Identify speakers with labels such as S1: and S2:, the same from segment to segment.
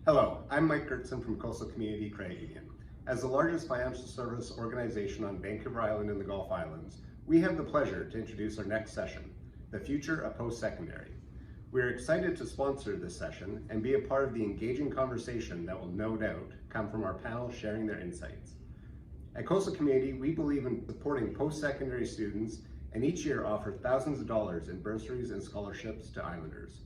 S1: Hello, I'm Mike Gertson from Coastal Community Credit Union. As the largest financial service organization on Vancouver Island and the Gulf Islands, we have the pleasure to introduce our next session, The Future of Post-Secondary. We are excited to sponsor this session and be a part of the engaging conversation that will no doubt come from our panel sharing their insights. At Coastal Community, we believe in supporting post-secondary students and each year offer thousands of dollars in bursaries and scholarships to Islanders.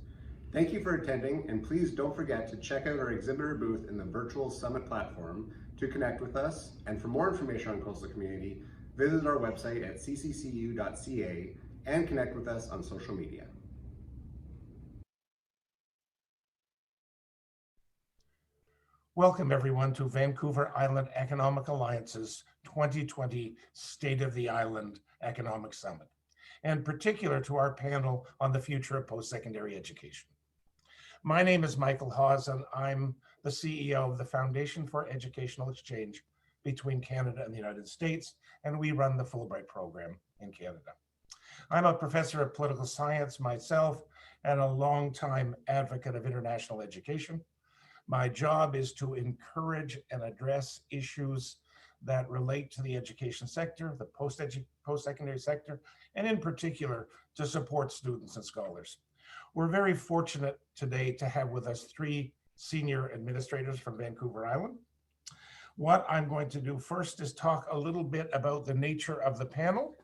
S1: Thank you for attending, and please don't forget to check out our exhibitor booth in the virtual summit platform to connect with us. And for more information on Coastal Community, visit our website at cccu.ca and connect with us on social media.
S2: Welcome everyone to Vancouver Island Economic Alliance's 2020 State of the Island Economic Summit, and particular to our panel on the future of post-secondary education. My name is Michael Hawes, and I'm the CEO of the Foundation for Educational Exchange between Canada and the United States, and we run the Fulbright program in Canada. I'm a professor of political science myself and a longtime advocate of international education. My job is to encourage and address issues that relate to the education sector, the post-secondary sector, and in particular, to support students and scholars. We're very fortunate today to have with us three senior administrators from Vancouver Island. What I'm going to do first is talk a little bit about the nature of the panel,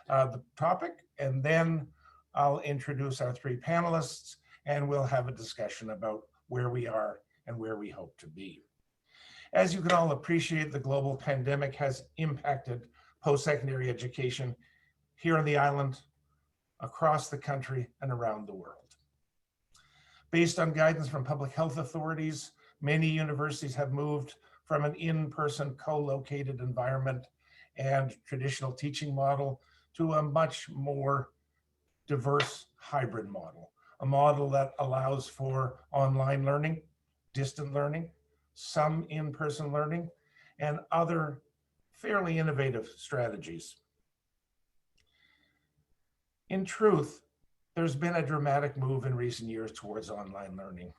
S2: the topic, and then I'll introduce our three panelists, and we'll have a discussion about where we are and where we hope to be. As you can all appreciate, the global pandemic has impacted post-secondary education here on the island, across the country, and around the world. Based on guidance from public health authorities, many universities have moved from an in-person co-located environment and traditional teaching model to a much more diverse hybrid model, a model that allows for online learning, distant learning, some in-person learning, and other fairly innovative strategies. In truth, there's been a dramatic move in recent years towards online learning,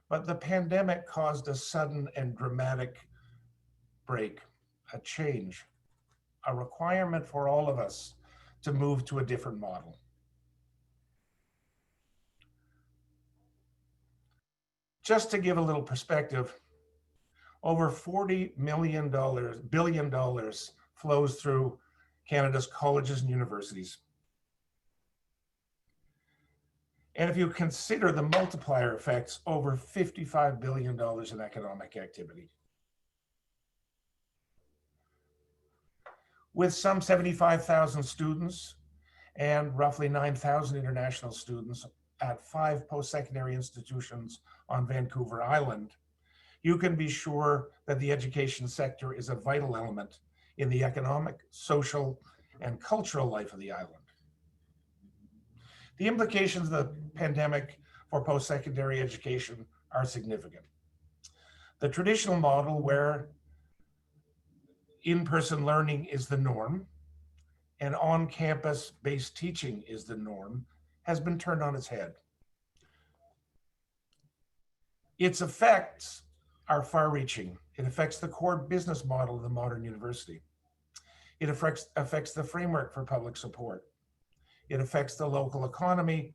S2: but the pandemic caused a sudden and dramatic break, a change, a requirement for all of us to move to a different model. Just to give a little perspective, over $40 billion flows through Canada's colleges and universities. And if you consider the multiplier effects, over $55 billion in economic activity. With some 75,000 students and roughly 9,000 international students at 5 post-secondary institutions on Vancouver Island, you can be sure that the education sector is a vital element in the economic, social, and cultural life of the island. The implications of the pandemic for post-secondary education are significant. The traditional model where in-person learning is the norm and on-campus based teaching is the norm has been turned on its head. Its effects are far-reaching. It affects the core business model of the modern university. It affects the framework for public support. It affects the local economy,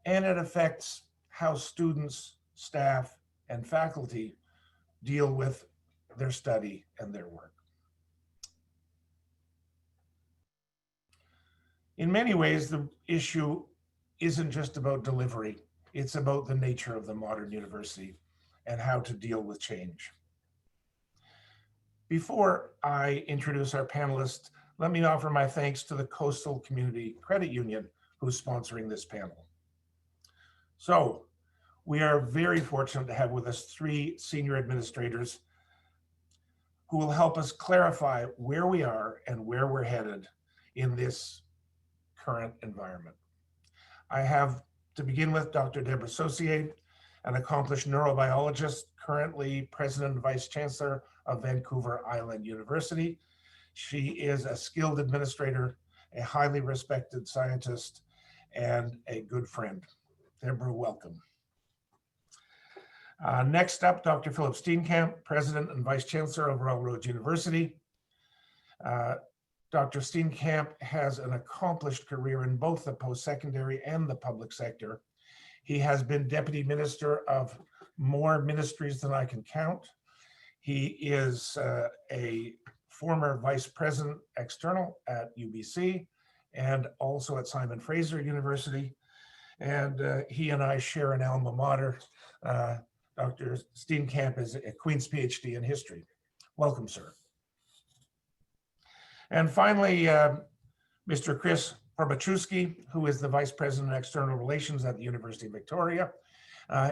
S2: and it affects how students, staff, and faculty deal with their study and their work. In many ways, the issue isn't just about delivery. It's about the nature of the modern university and how to deal with change. Before I introduce our panelists, let me offer my thanks to the Coastal Community Credit Union, who's sponsoring this panel. So, we are very fortunate to have with us three senior administrators who will help us clarify where we are and where we're headed in this current environment. I have, to begin with, Dr. Deborah Saucier, an accomplished neurobiologist, currently President and Vice Chancellor of Vancouver Island University. She is a skilled administrator, a highly respected scientist, and a good friend. Deborah, welcome. Next up, Dr. Phillip Steenkamp, President and Vice Chancellor of Royal Roads University. Dr. Steenkamp has an accomplished career in both the post-secondary and the public sector. He has been Deputy Minister of more ministries than I can count. He is a former Vice President External at UBC and also at Simon Fraser University. And he and I share an alma mater. Dr. Steenkamp is a Queen's PhD in history. Welcome, sir. And finally, Mr. Chris Horbaczewski, who is the Vice President of External Relations at the University of Victoria.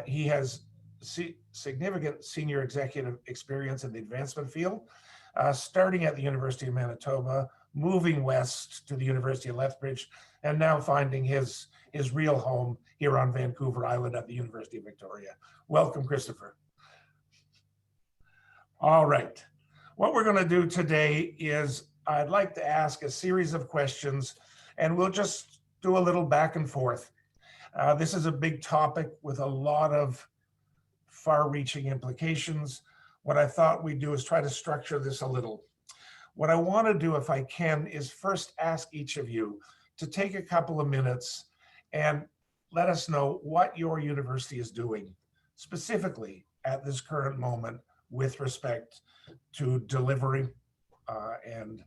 S2: He has significant senior executive experience in the advancement field, starting at the University of Manitoba, moving west to the University of Lethbridge, and now finding his real home here on Vancouver Island at the University of Victoria. Welcome, Christopher. All right. What we're going to do today is I'd like to ask a series of questions, and we'll just do a little back and forth. This is a big topic with a lot of far-reaching implications. What I thought we'd do is try to structure this a little. What I want to do, if I can, is first ask each of you to take a couple of minutes and let us know what your university is doing specifically at this current moment with respect to delivering and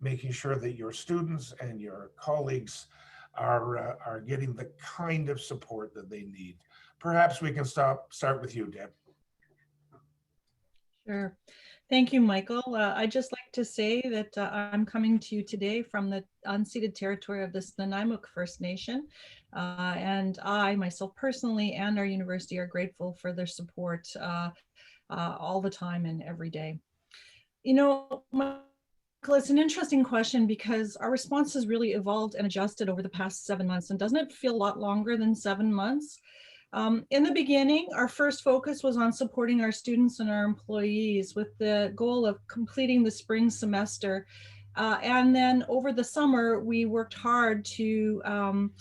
S2: making sure that your students and your colleagues are getting the kind of support that they need. Perhaps we can start with you, Deb.
S3: Sure. Thank you, Michael. I'd just like to say that I'm coming to you today from the unceded territory of the Steenkamp First Nation. And I, myself personally, and our university are grateful for their support all the time and every day. You know, Michael, it's an interesting question because our response has really evolved and adjusted over the past 7 months. And doesn't it feel a lot longer than 7 months? In the beginning, our first focus was on supporting our students and our employees with the goal of completing the spring semester. And then over the summer, we worked hard to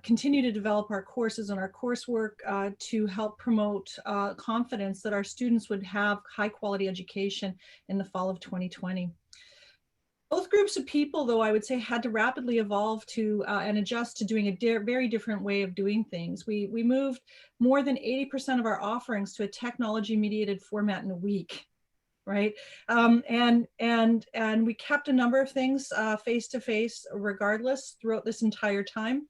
S3: continue to develop our courses and our coursework to help promote confidence that our students would have high quality education in the fall of 2020. Both groups of people, though, I would say, had to rapidly evolve to and adjust to doing a very different way of doing things. We moved more than 80% of our offerings to a technology-mediated format in a week, right? And we kept a number of things face-to-face regardless throughout this entire time.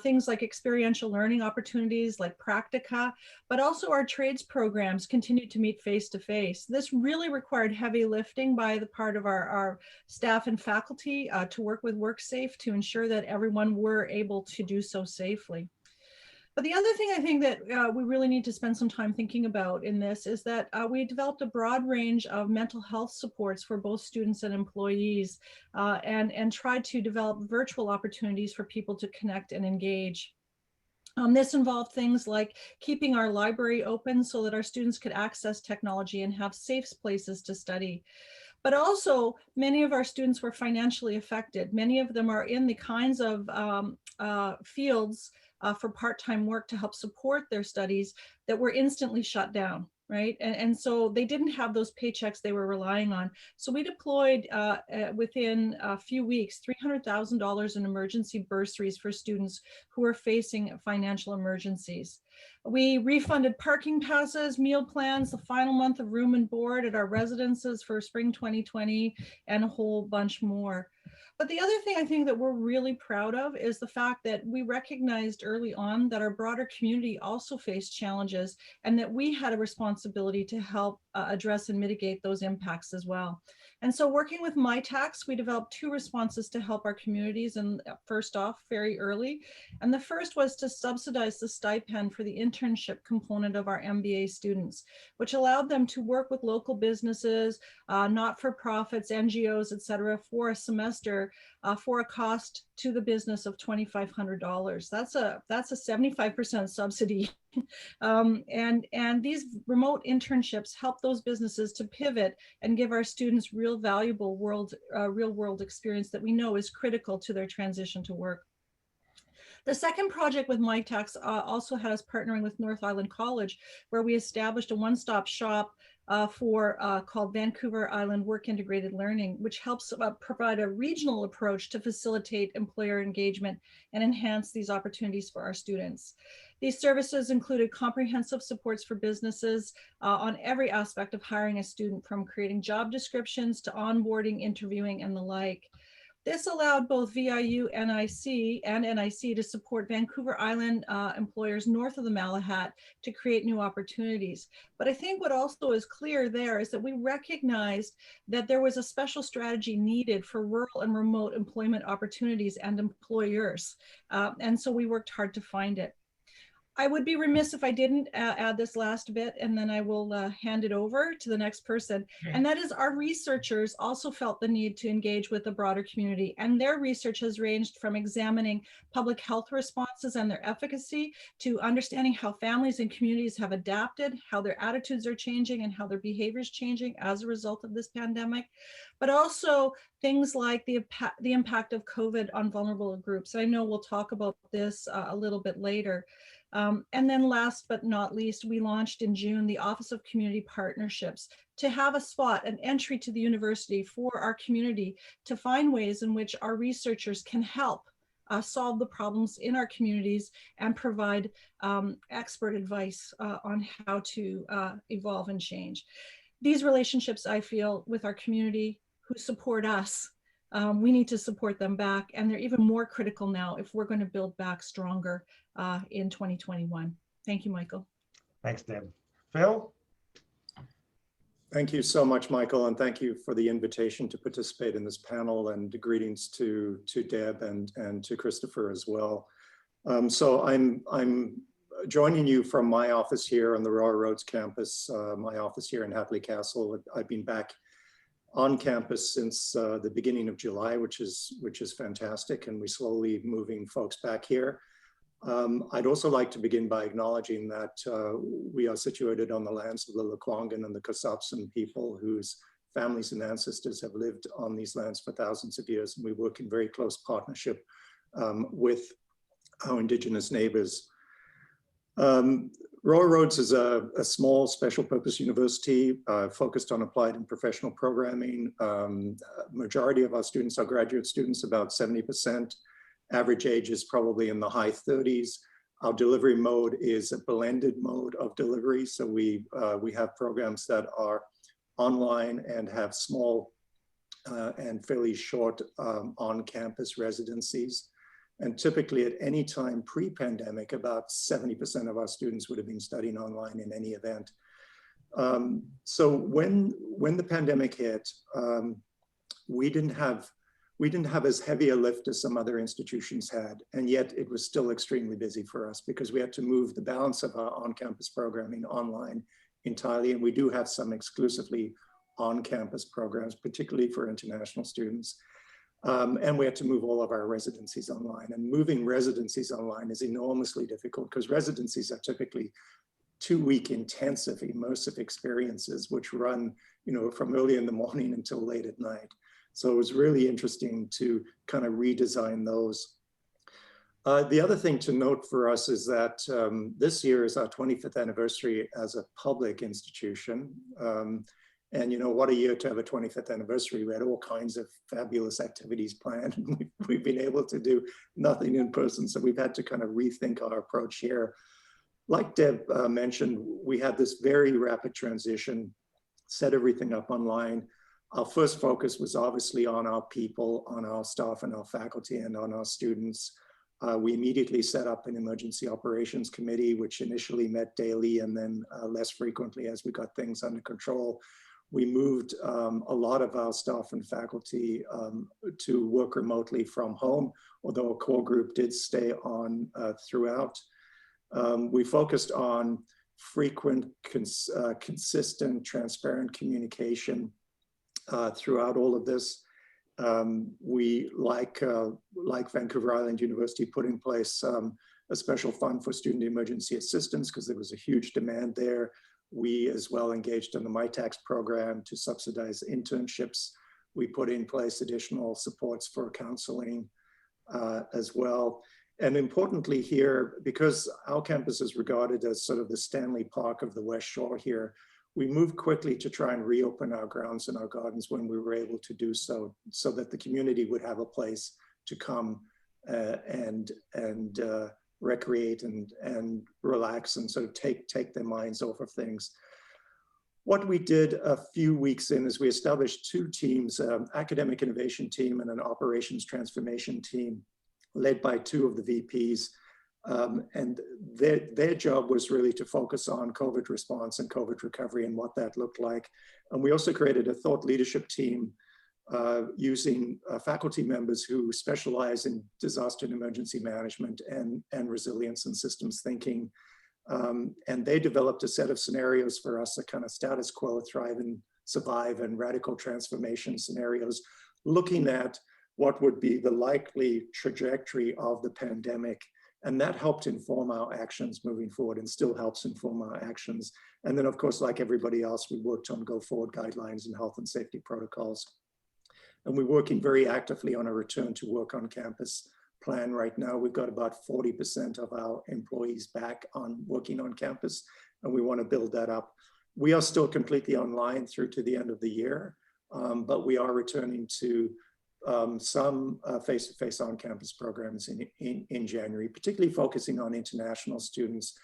S3: Things like experiential learning opportunities like Practica, but also our trades programs continued to meet face-to-face. This really required heavy lifting by the part of our staff and faculty to work with WorkSafe to ensure that everyone were able to do so safely. But the other thing I think that we really need to spend some time thinking about in this is that we developed a broad range of mental health supports for both students and employees and tried to develop virtual opportunities for people to connect and engage. This involved things like keeping our library open so that our students could access technology and have safe places to study. But also, many of our students were financially affected. Many of them are in the kinds of fields for part-time work to help support their studies that were instantly shut down, right? And so they didn't have those paychecks they were relying on. So we deployed within a few weeks, $300,000 in emergency bursaries for students who were facing financial emergencies. We refunded parking passes, meal plans, the final month of room and board at our residences for spring 2020, and a whole bunch more. But the other thing I think that we're really proud of is the fact that we recognized early on that our broader community also faced challenges and that we had a responsibility to help address and mitigate those impacts as well. And so working with MyTax, we developed 2 responses to help our communities. And first off, very early. And the first was to subsidize the stipend for the internship component of our MBA students, which allowed them to work with local businesses, not-for-profits, NGOs, et cetera, for a semester for a cost to the business of $2,500. That's a 75% subsidy. And these remote internships help those businesses to pivot and give our students real valuable real world experience that we know is critical to their transition to work. The second project with MyTax also had us partnering with North Island College, where we established a one-stop shop called Vancouver Island Work Integrated Learning, which helps provide a regional approach to facilitate employer engagement and enhance these opportunities for our students. These services included comprehensive supports for businesses on every aspect of hiring a student, from creating job descriptions to onboarding, interviewing, and the like. This allowed both VIU and NIC to support Vancouver Island employers north of the Malahat to create new opportunities. But I think what also is clear there is that we recognized that there was a special strategy needed for rural and remote employment opportunities and employers. And so we worked hard to find it. I would be remiss if I didn't add this last bit, and then I will hand it over to the next person. And that is, our researchers also felt the need to engage with the broader community, and their research has ranged from examining public health responses and their efficacy to understanding how families and communities have adapted, how their attitudes are changing, and how their behaviors changing as a result of this pandemic, but also things like the impact of COVID on vulnerable groups. And I know we'll talk about this a little bit later. And then last but not least, we launched in June the Office of Community Partnerships to have a spot, an entry to the university for our community to find ways in which our researchers can help solve the problems in our communities and provide expert advice on how to evolve and change. These relationships, I feel, with our community who support us, we need to support them back, and they're even more critical now if we're going to build back stronger in 2021. Thank you, Michael.
S2: Thanks, Deb. Phil?
S4: Thank you so much, Michael, and thank you for the invitation to participate in this panel, and greetings to Deb and to Christopher as well. So I'm joining you from my office here on the Royal Roads campus, my office here in Hatley Castle. I've been back on campus since the beginning of July, which is fantastic, and we're slowly moving folks back here. I'd also like to begin by acknowledging that we are situated on the lands of the Lekwungen and the Kasapsan people, whose families and ancestors have lived on these lands for thousands of years, and we work in very close partnership with our Indigenous neighbors. Royal Roads is a small special purpose university focused on applied and professional programming. Majority of our students are graduate students, about 70%. Average age is probably in the high 30s. Our delivery mode is a blended mode of delivery. So we have programs that are online and have small and fairly short on-campus residencies. And typically at any time pre-pandemic, about 70% of our students would have been studying online in any event. So when the pandemic hit, we didn't have as heavy a lift as some other institutions had, and yet it was still extremely busy for us because we had to move the balance of our on-campus programming online entirely, and we do have some exclusively on-campus programs, particularly for international students. And we had to move all of our residencies online, and moving residencies online is enormously difficult because residencies are typically 2-week intensive, immersive experiences, which run, from early in the morning until late at night. So it was really interesting to kind of redesign those. The other thing to note for us is that this year is our 25th anniversary as a public institution. And what a year to have a 25th anniversary. We had all kinds of fabulous activities planned. We've been able to do nothing in person. So we've had to kind of rethink our approach here. Like Deb mentioned, we had this very rapid transition, set everything up online. Our first focus was obviously on our people, on our staff and our faculty, and on our students. We immediately set up an emergency operations committee, which initially met daily and then less frequently as we got things under control. We moved a lot of our staff and faculty to work remotely from home, although a core group did stay on throughout. We focused on frequent, consistent, transparent communication throughout all of this. We, like Vancouver Island University, put in place a special fund for student emergency assistance because there was a huge demand there. We as well engaged in the MyTax program to subsidize internships. We put in place additional supports for counseling as well. And importantly here, because our campus is regarded as sort of the Stanley Park of the West Shore here, we moved quickly to try and reopen our grounds and our gardens when we were able to do so, so that the community would have a place to come and recreate and relax and sort of take their minds off of things. What we did a few weeks in is we established two teams, an academic innovation team and an operations transformation team, led by two of the VPs. And their job was really to focus on COVID response and COVID recovery and what that looked like. And we also created a thought leadership team using faculty members who specialize in disaster and emergency management and resilience and systems thinking. And they developed a set of scenarios for us, a kind of status quo, thrive and survive, and radical transformation scenarios, looking at what would be the likely trajectory of the pandemic. And that helped inform our actions moving forward and still helps inform our actions. And then, of course, like everybody else, we worked on go forward guidelines and health and safety protocols. And we're working very actively on a return to work on campus plan right now. We've got about 40% of our employees back on working on campus, and we want to build that up. We are still completely online through to the end of the year, but we are returning to some face-to-face on-campus programs in January, particularly focusing on international students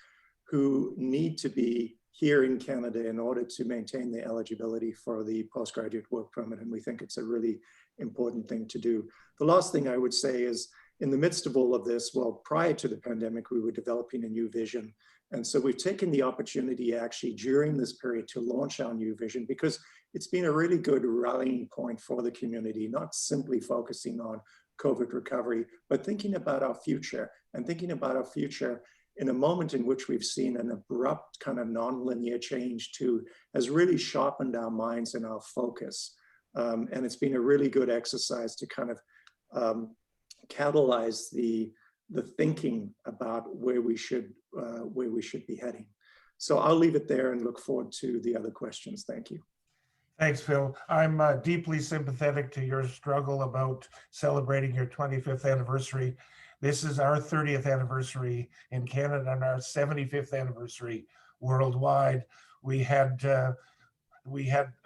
S4: who need to be here in Canada in order to maintain their eligibility for the postgraduate work permit. And we think it's a really important thing to do. The last thing I would say is, in the midst of all of this, well, prior to the pandemic, we were developing a new vision. And so we've taken the opportunity actually during this period to launch our new vision, because it's been a really good rallying point for the community, not simply focusing on COVID recovery, but thinking about our future, and thinking about our future in a moment in which we've seen an abrupt kind of nonlinear change too, has really sharpened our minds and our focus. And it's been a really good exercise to kind of catalyze the thinking about where we should be heading. So I'll leave it there and look forward to the other questions. Thank you.
S2: Thanks, Phil. I'm deeply sympathetic to your struggle about celebrating your 25th anniversary. This is our 30th anniversary in Canada and our 75th anniversary worldwide. We had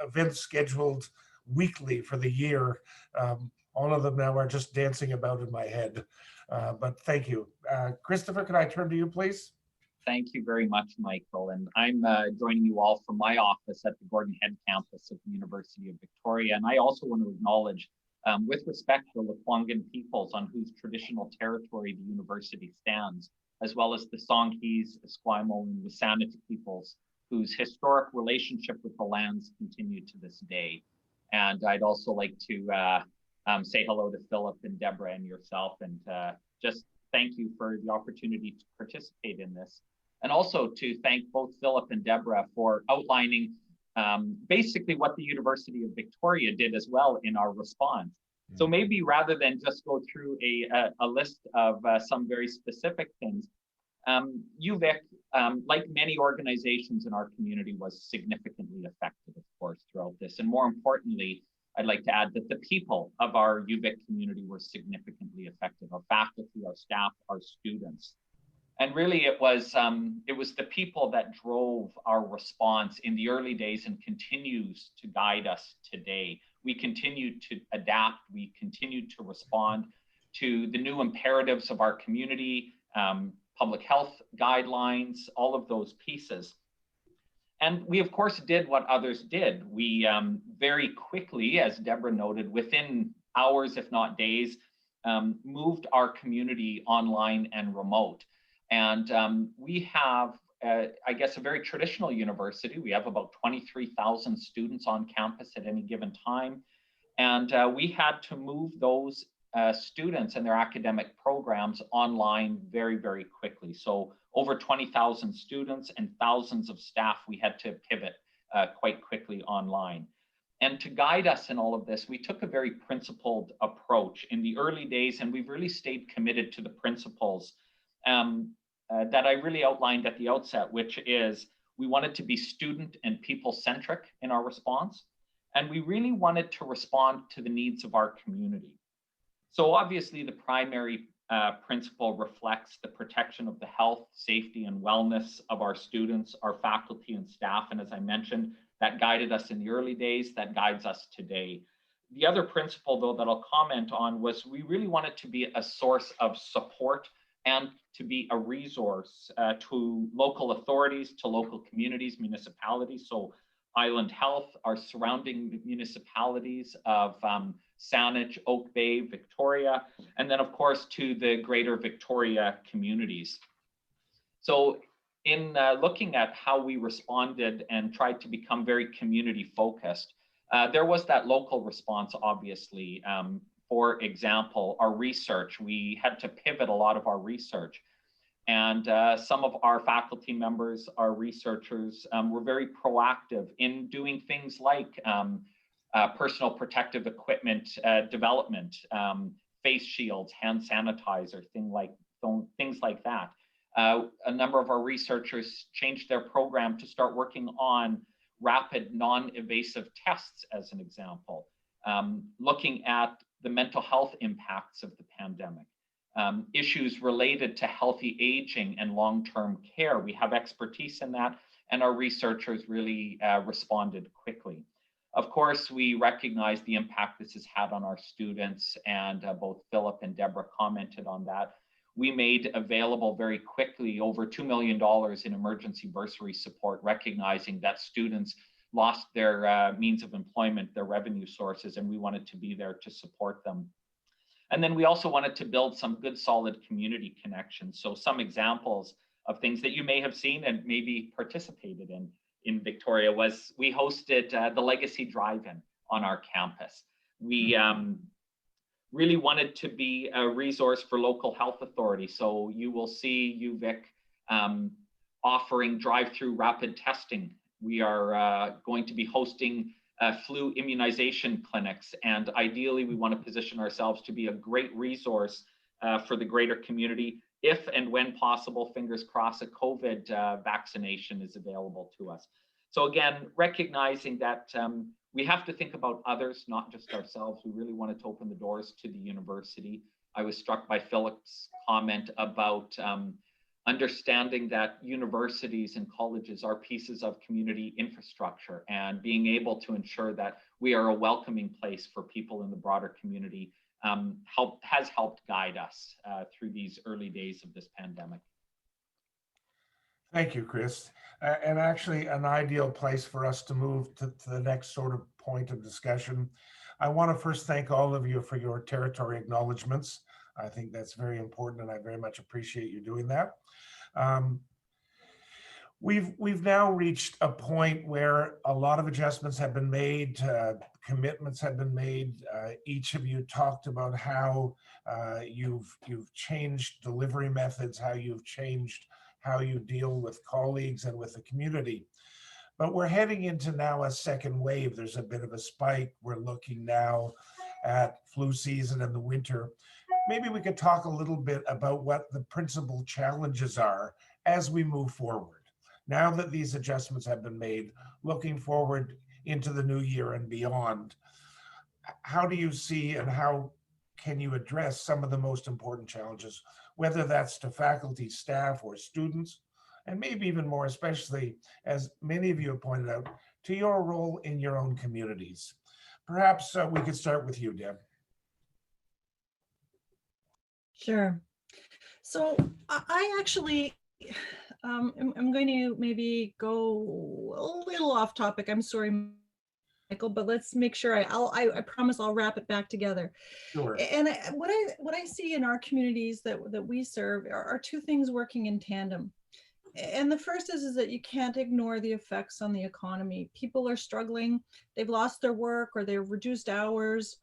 S2: events scheduled weekly for the year. All of them now are just dancing about in my head. But thank you. Christopher, can I turn to you, please?
S5: Thank you very much, Michael. And I'm joining you all from my office at the Gordon Head campus of the University of Victoria. And I also want to acknowledge, with respect to the Lekwungen peoples on whose traditional territory the university stands, as well as the Songhees, Esquimalt, and WSÁNEĆ peoples, whose historic relationship with the lands continue to this day. And I'd also like to say hello to Phillip and Deborah and yourself, and just thank you for the opportunity to participate in this. And also to thank both Phillip and Deborah for outlining basically what the University of Victoria did as well in our response. So maybe rather than just go through a list of some very specific things, UVic, like many organizations in our community, was significantly affected, of course, throughout this. And more importantly, I'd like to add that the people of our UVic community were significantly affected: our faculty, our staff, our students. And really it was the people that drove our response in the early days and continues to guide us today. We continued to adapt, we continued to respond to the new imperatives of our community, public health guidelines, all of those pieces. And we, of course, did what others did. We very quickly, as Deborah noted, within hours, if not days, moved our community online and remote. And we have, I guess, a very traditional university. We have about 23,000 students on campus at any given time. And we had to move those students and their academic programs online very, very quickly. So over 20,000 students and thousands of staff, we had to pivot quite quickly online. And to guide us in all of this, we took a very principled approach in the early days, and we've really stayed committed to the principles that I really outlined at the outset, which is we wanted to be student and people-centric in our response, and we really wanted to respond to the needs of our community. So obviously the primary principle reflects the protection of the health, safety, and wellness of our students, our faculty and staff. And as I mentioned, that guided us in the early days, that guides us today. The other principle, though, that I'll comment on was we really wanted to be a source of support and to be a resource to local authorities, to local communities, municipalities. So Island Health, our surrounding municipalities of Saanich, Oak Bay, Victoria, and then of course to the greater Victoria communities. So in looking at how we responded and tried to become very community focused, there was that local response, obviously. For example, our research, we had to pivot a lot of our research. And some of our faculty members, our researchers, were very proactive in doing things like personal protective equipment development, face shields, hand sanitizer, things like that. A number of our researchers changed their program to start working on rapid non-invasive tests, as an example, looking at the mental health impacts of the pandemic. Issues related to healthy aging and long-term care. We have expertise in that, and our researchers really responded quickly. Of course, we recognize the impact this has had on our students, and both Phillip and Deborah commented on that. We made available very quickly over $2 million in emergency bursary support, recognizing that students lost their means of employment, their revenue sources, and we wanted to be there to support them. And then we also wanted to build some good, solid community connections. So some examples of things that you may have seen and maybe participated in Victoria was we hosted the Legacy Drive-In on our campus. We really wanted to be a resource for local health authorities. So you will see UVic offering drive-through rapid testing. We are going to be hosting flu immunization clinics, and ideally we want to position ourselves to be a great resource for the greater community if and when possible, fingers crossed, a COVID vaccination is available to us. So again, recognizing that we have to think about others, not just ourselves. We really wanted to open the doors to the university. I was struck by Philip's comment about understanding that universities and colleges are pieces of community infrastructure, and being able to ensure that we are a welcoming place for people in the broader community has helped guide us through these early days of this pandemic.
S2: Thank you, Chris. And actually an ideal place for us to move to the next sort of point of discussion. I want to first thank all of you for your territory acknowledgements. I think that's very important, and I very much appreciate you doing that. We've now reached a point where a lot of adjustments have been made, commitments have been made. Each of you talked about how you've changed delivery methods, how you've changed how you deal with colleagues and with the community. But we're heading into now a second wave. There's a bit of a spike. We're looking now at flu season in the winter. Maybe we could talk a little bit about what the principal challenges are as we move forward. Now that these adjustments have been made, looking forward into the new year and beyond, how do you see and how can you address some of the most important challenges, whether that's to faculty, staff, or students, and maybe even more especially, as many of you have pointed out, to your role in your own communities? Perhaps we could start with you, Deb.
S3: Sure. So I actually, I'm going to maybe go a little off topic. I'm sorry, Michael, but let's make sure I promise I'll wrap it back together.
S2: Sure.
S3: And what I see in our communities that we serve are two things working in tandem. And the first is that you can't ignore the effects on the economy. People are struggling, they've lost their work, or they've reduced hours,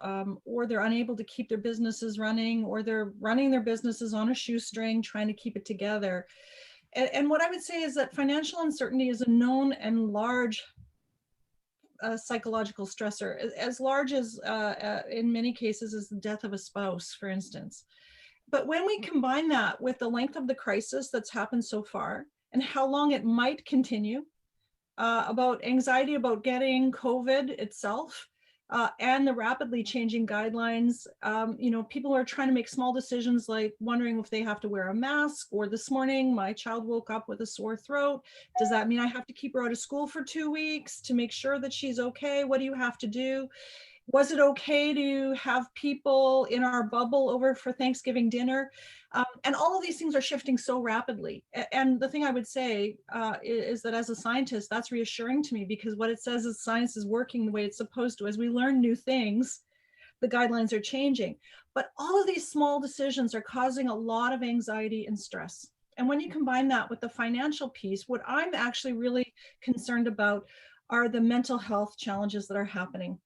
S3: or they're unable to keep their businesses running, or they're running their businesses on a shoestring, trying to keep it together. And what I would say is that financial uncertainty is a known and large psychological stressor, as large as in many cases as the death of a spouse, for instance. But when we combine that with the length of the crisis that's happened so far, and how long it might continue, about anxiety about getting COVID itself, and the rapidly changing guidelines. You know, people are trying to make small decisions like wondering if they have to wear a mask, or this morning my child woke up with a sore throat. Does that mean I have to keep her out of school for 2 weeks to make sure that she's okay? What do you have to do? Was it okay to have people in our bubble over for Thanksgiving dinner? And all of these things are shifting so rapidly. And the thing I would say is that as a scientist, that's reassuring to me, because what it says is science is working the way it's supposed to. As we learn new things, the guidelines are changing. But all of these small decisions are causing a lot of anxiety and stress. And when you combine that with the financial piece, what I'm actually really concerned about are the mental health challenges that are happening.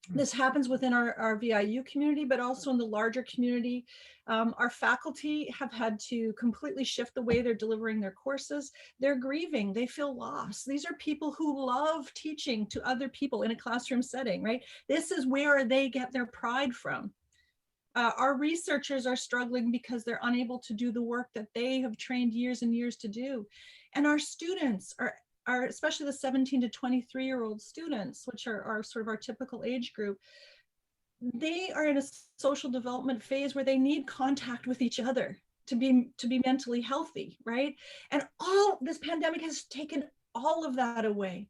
S3: This happens within our VIU community, but also in the larger community. Our faculty have had to completely shift the way they're delivering their courses. They're grieving, they feel lost. These are people who love teaching to other people in a classroom setting, right? This is where they get their pride from. Our researchers are struggling because they're unable to do the work that they have trained years and years to do. And our students are especially the 17 to 23-year-old students, which are sort of our typical age group, they are in a social development phase where they need contact with each other to be mentally healthy, right? And all this pandemic has taken all of that away.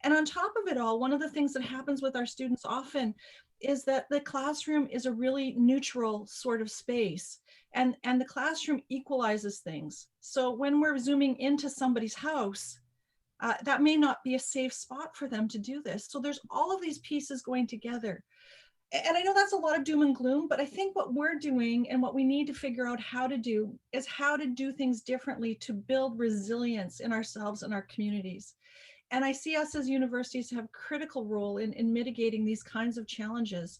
S3: And on top of it all, one of the things that happens with our students often is that the classroom is a really neutral sort of space, and the classroom equalizes things. So when we're zooming into somebody's house, that may not be a safe spot for them to do this. So there's all of these pieces going together. And I know that's a lot of doom and gloom, but I think what we're doing and what we need to figure out how to do is how to do things differently to build resilience in ourselves and our communities. And I see us as universities have a critical role in mitigating these kinds of challenges.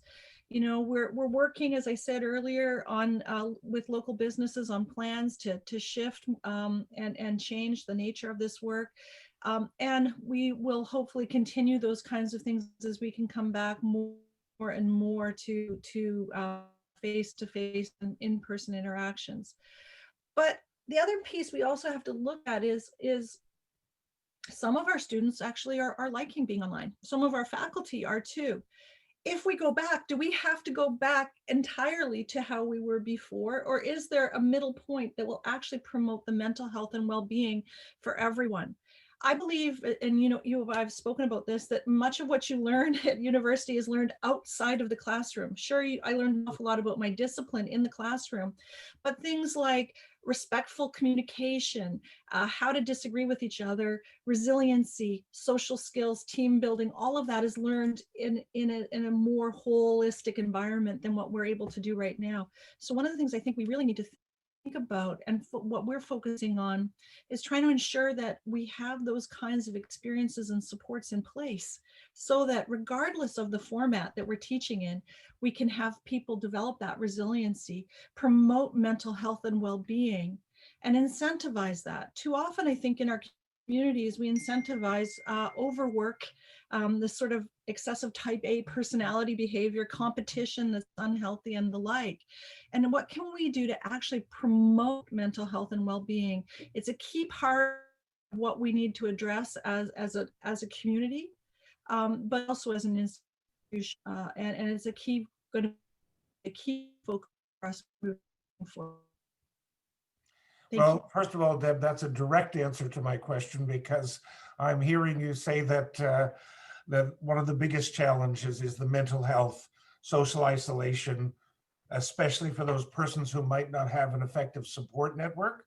S3: You know, we're working, as I said earlier, on with local businesses on plans to shift and change the nature of this work. And we will hopefully continue those kinds of things as we can come back more and more to face-to-face and in-person interactions. But the other piece we also have to look at is some of our students actually are liking being online. Some of our faculty are too. If we go back, do we have to go back entirely to how we were before? Or is there a middle point that will actually promote the mental health and well-being for everyone? I believe, and you know, I've spoken about this, that much of what you learn at university is learned outside of the classroom. Sure, I learned an awful lot about my discipline in the classroom, but things like respectful communication, how to disagree with each other, resiliency, social skills, team building, all of that is learned in a more holistic environment than what we're able to do right now. So one of the things I think we really need to think about, and what we're focusing on, is trying to ensure that we have those kinds of experiences and supports in place, so that regardless of the format that we're teaching in, we can have people develop that resiliency, promote mental health and well-being, and incentivize that. Too often, I think in our communities, we incentivize overwork, this sort of excessive type A personality behavior, competition that's unhealthy, and the like. And what can we do to actually promote mental health and well-being? It's a key part of what we need to address as a community, but also as an institution, and it's going to be a key focus for us moving forward.
S2: Well, first of all, Deb, that's a direct answer to my question, because I'm hearing you say that that one of the biggest challenges is the mental health, social isolation, especially for those persons who might not have an effective support network,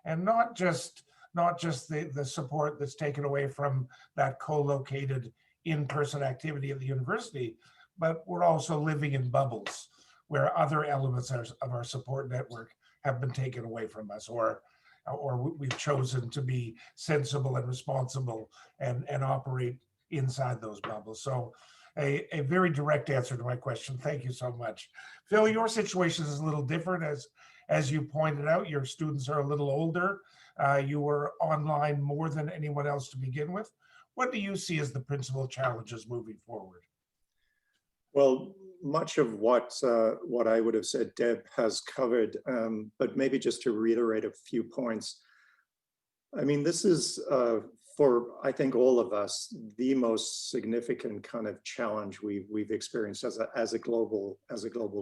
S2: and not just the support that's taken away from that co-located in-person activity at the university, but we're also living in bubbles where other elements of our support network have been taken away from us, or we've chosen to be sensible and responsible and operate inside those bubbles. So a very direct answer to my question. Thank you so much. Phil, your situation is a little different. As you pointed out, your students are a little older. You were online more than anyone else to begin with. What do you see as the principal challenges moving forward?
S4: Well, much of what I would have said Deb has covered, but maybe just to reiterate a few points. I mean, this is for, I think, all of us, the most significant kind of challenge we've experienced as a global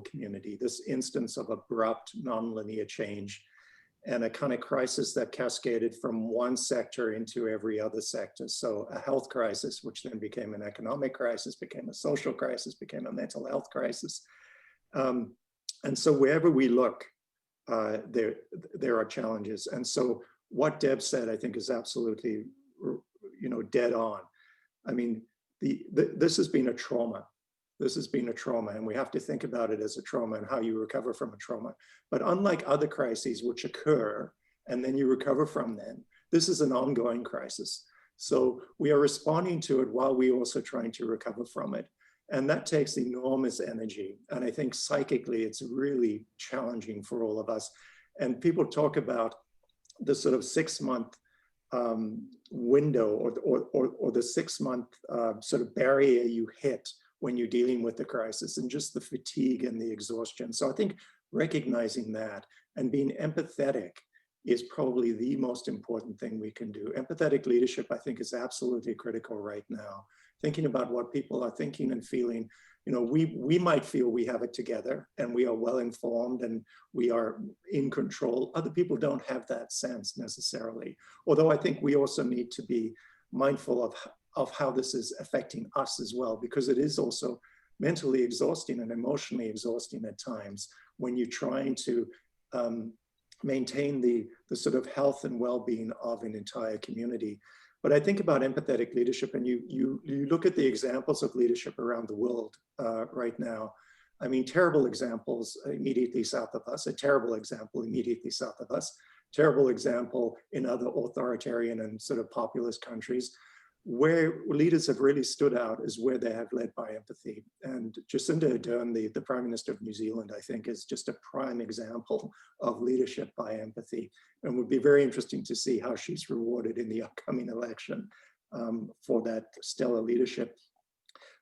S4: community. This instance of abrupt nonlinear change and a kind of crisis that cascaded from one sector into every other sector. So a health crisis, which then became an economic crisis, became a social crisis, became a mental health crisis. And so wherever we look, there are challenges. And so what Deb said, I think, is absolutely, dead on. I mean, this has been a trauma. This has been a trauma, and we have to think about it as a trauma and how you recover from a trauma. But unlike other crises which occur and then you recover from them, this is an ongoing crisis. So we are responding to it while we're also trying to recover from it. And that takes enormous energy. And I think psychically, it's really challenging for all of us. And people talk about the sort of 6-month window or the 6-month sort of barrier you hit when you're dealing with the crisis, and just the fatigue and the exhaustion. So I think recognizing that and being empathetic is probably the most important thing we can do. Empathetic leadership, I think, is absolutely critical right now. Thinking about what people are thinking and feeling. We might feel we have it together and we are well informed and we are in control. Other people don't have that sense necessarily. Although I think we also need to be mindful of how this is affecting us as well, because it is also mentally exhausting and emotionally exhausting at times when you're trying to maintain the sort of health and well-being of an entire community. But I think about empathetic leadership, and you look at the examples of leadership around the world right now. I mean, terrible examples immediately south of us, a terrible example immediately south of us, terrible example in other authoritarian and sort of populist countries. Where leaders have really stood out is where they have led by empathy. And Jacinda Ardern, the Prime Minister of New Zealand, I think, is just a prime example of leadership by empathy. And would be very interesting to see how she's rewarded in the upcoming election for that stellar leadership.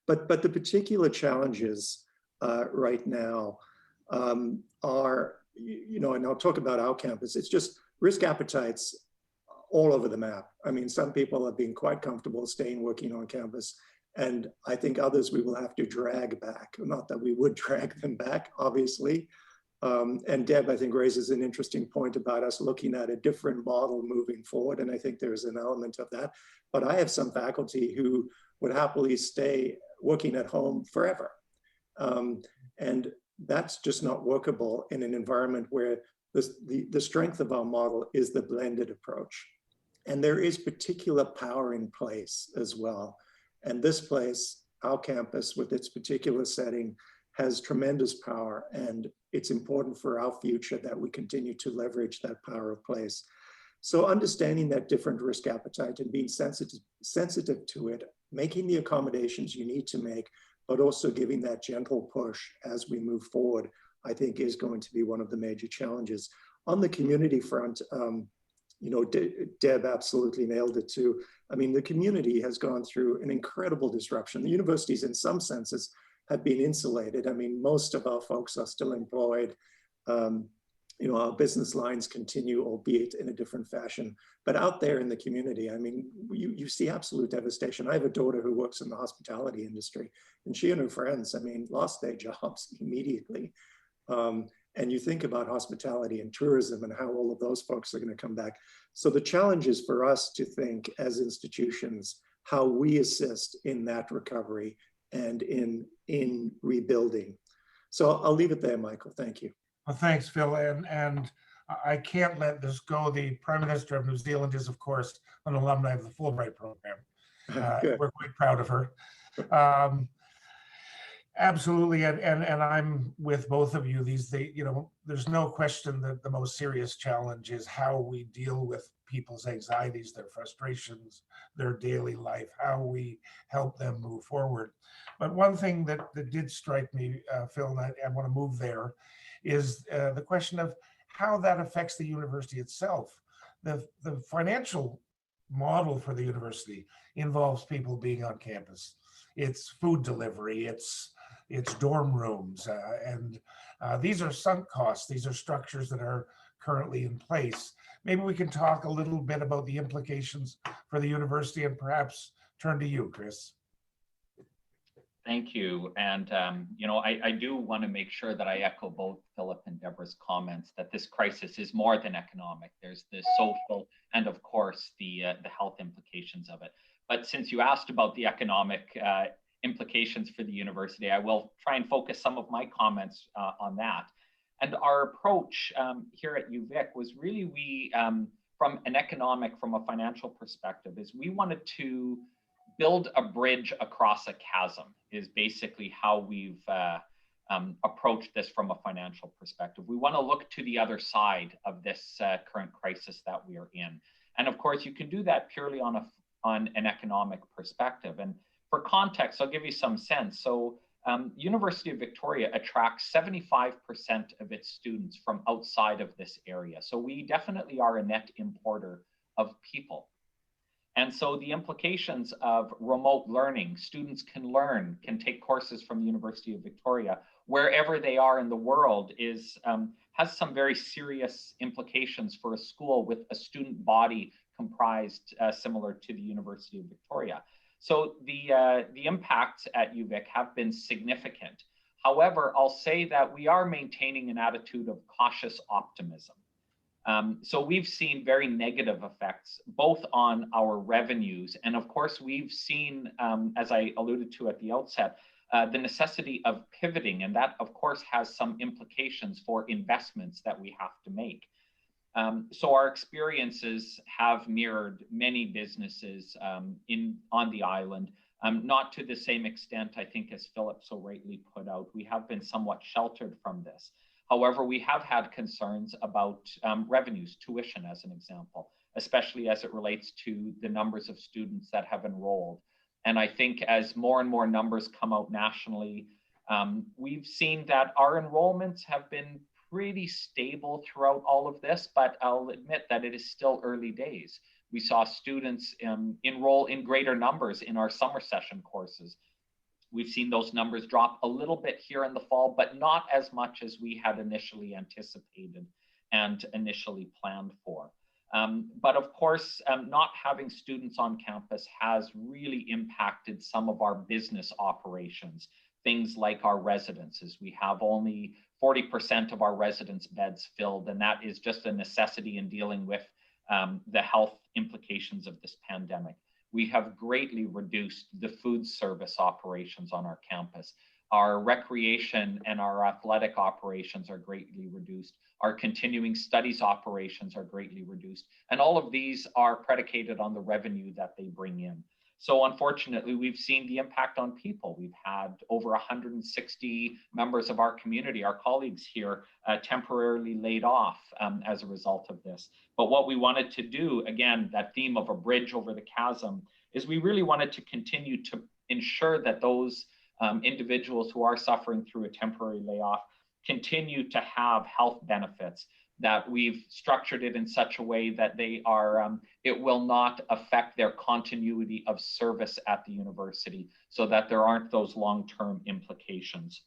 S4: But the particular challenges right now are, and I'll talk about our campus, it's just risk appetites all over the map. I mean, some people have been quite comfortable staying working on campus, and I think others we will have to drag back. Not that we would drag them back, obviously. And Deb, I think, raises an interesting point about us looking at a different model moving forward, and I think there's an element of that. But I have some faculty who would happily stay working at home forever. And that's just not workable in an environment where the strength of our model is the blended approach. And there is particular power in place as well. And this place, our campus with its particular setting, has tremendous power. And it's important for our future that we continue to leverage that power of place. So understanding that different risk appetite and being sensitive to it, making the accommodations you need to make, but also giving that gentle push as we move forward, I think is going to be one of the major challenges. On the community front, Deb absolutely nailed it too. I mean, the community has gone through an incredible disruption. The universities, in some senses, have been insulated. I mean, most of our folks are still employed. Our business lines continue, albeit in a different fashion. But out there in the community, I mean, you see absolute devastation. I have a daughter who works in the hospitality industry, and she and her friends, I mean, lost their jobs immediately. And you think about hospitality and tourism and how all of those folks are going to come back. So the challenge is for us to think as institutions how we assist in that recovery and in rebuilding. So I'll leave it there, Michael. Thank you.
S2: Well, thanks, Phil. And I can't let this go. The Prime Minister of New Zealand is, of course, an alumni of the Fulbright program. We're quite proud of her. Absolutely, and I'm with both of you. There's no question that the most serious challenge is how we deal with people's anxieties, their frustrations, their daily life, how we help them move forward. But one thing that did strike me, Phil, and I want to move there, is the question of how that affects the university itself. The financial model for the university involves people being on campus. It's food delivery, it's dorm rooms, and these are sunk costs. These are structures that are currently in place. Maybe we can talk a little bit about the implications for the university and perhaps turn to you, Chris.
S5: Thank you. And, I do want to make sure that I echo both Phillip and Deborah's comments that this crisis is more than economic. There's the social and, of course, the health implications of it. But since you asked about the economic implications for the university, I will try and focus some of my comments on that. And our approach here at UVic was really from a financial perspective, is we wanted to build a bridge across a chasm, is basically how we've approached this from a financial perspective. We want to look to the other side of this current crisis that we are in. And of course, you can do that purely on an economic perspective. And for context, I'll give you some sense. So University of Victoria attracts 75% of its students from outside of this area. So we definitely are a net importer of people. And so the implications of remote learning, students can take courses from the University of Victoria wherever they are in the world, has some very serious implications for a school with a student body comprised similar to the University of Victoria. So the impacts at UVic have been significant. However, I'll say that we are maintaining an attitude of cautious optimism. So we've seen very negative effects, both on our revenues. And of course, we've seen, as I alluded to at the outset, the necessity of pivoting. And that, of course, has some implications for investments that we have to make. So our experiences have mirrored many businesses on the island, not to the same extent, I think, as Phillip so rightly put out. We have been somewhat sheltered from this. However, we have had concerns about revenues, tuition as an example, especially as it relates to the numbers of students that have enrolled. And I think as more and more numbers come out nationally, we've seen that our enrollments have been pretty stable throughout all of this, but I'll admit that it is still early days. We saw students enroll in greater numbers in our summer session courses. We've seen those numbers drop a little bit here in the fall, but not as much as we had initially anticipated and initially planned for. But of course, not having students on campus has really impacted some of our business operations, things like our residences. We have only 40% of our residence beds filled, and that is just a necessity in dealing with the health implications of this pandemic. We have greatly reduced the food service operations on our campus. Our recreation and our athletic operations are greatly reduced. Our continuing studies operations are greatly reduced. And all of these are predicated on the revenue that they bring in. So unfortunately, we've seen the impact on people. We've had over 160 members of our community, our colleagues here, temporarily laid off as a result of this. But what we wanted to do, again, that theme of a bridge over the chasm, is we really wanted to continue to ensure that those individuals who are suffering through a temporary layoff continue to have health benefits, that we've structured it in such a way that they are, it will not affect their continuity of service at the university, so that there aren't those long-term implications.